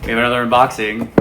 We have another unboxing.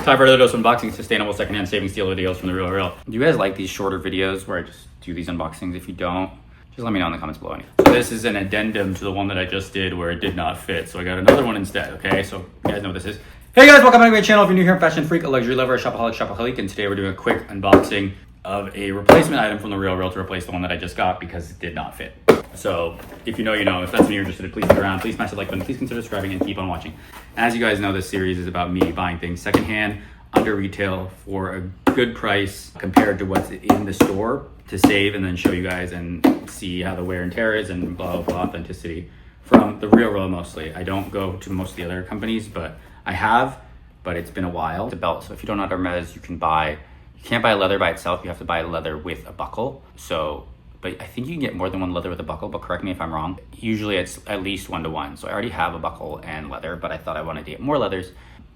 Time for another dose of unboxing, sustainable secondhand savings deal videos from the RealReal. Do you guys like these shorter videos where I just do these unboxings? If you don't, just let me know in the comments below. So this is an addendum to the one that I just did where it did not fit. So I got another one instead, okay? So you guys know what this is. Hey guys, welcome back to my channel. If you're new here, I'm Fashion Freak, a luxury lover, a shopaholic, and today we're doing a quick unboxing of a replacement item from the RealReal to replace the one that I just got because it did not fit. So if you know, you know. If that's something you're interested in, please stick around. Please smash the like button. Please consider subscribing and keep on watching. As you guys know, this series is about me buying things secondhand, under retail for a good price compared to what's in the store to save, and then show you guys and see how the wear and tear is and blah, blah, blah, authenticity from the RealReal mostly. I don't go to most of the other companies, but I have, but it's been a while. It's a belt, so if you don't know Hermes, you can't buy leather by itself. You have to buy leather with a buckle. So, but I think you can get more than one leather with a buckle, but correct me if I'm wrong. Usually it's at least 1-to-1. So I already have a buckle and leather, but I thought I wanted to get more leathers.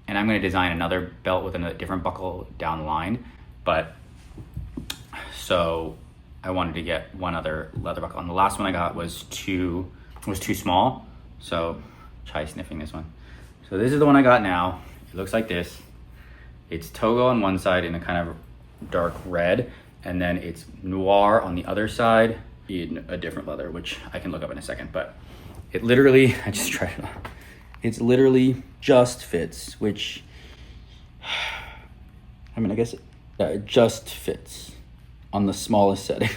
And I'm gonna design another belt with a different buckle down the line. But, so I wanted to get one other leather buckle. And the last one I got was too small. So try sniffing this one. So this is the one I got now. It looks like this. It's Togo on one side in a kind of dark red, and then it's noir on the other side in a different leather, which I can look up in a second. But it literally, I just tried it on. It's literally just fits, which, I mean, I guess it just fits on the smallest setting.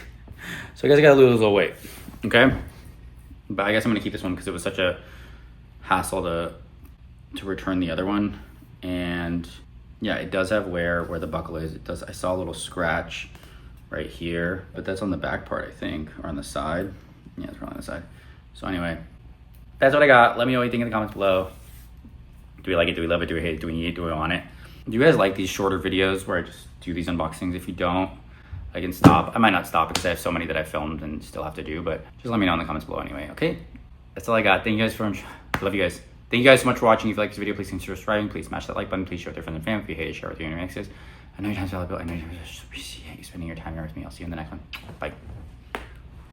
So I guess I gotta lose a little weight, okay? But I guess I'm gonna keep this one because it was such a hassle to return the other one. And yeah, it does have wear where the buckle is. It does. I saw a little scratch right here, but that's on the back part, I think, or on the side. Yeah, it's probably on the side. So anyway, that's what I got. Let me know what you think in the comments below. Do we like it? Do we love it? Do we hate it? Do we need it? Do we want it? Do you guys like these shorter videos where I just do these unboxings? If you don't, I can stop. I might not stop because I have so many that I filmed and still have to do, but just let me know in the comments below anyway, okay? That's all I got. Thank you guys for, love you guys. Thank you guys so much for watching. If you like this video, please consider subscribing. Please smash that like button. Please share it with your friends and family. If you hate it, share it with your exes. I know your time's valuable. I know you're spending your time here with me. I'll see you in the next one. Bye.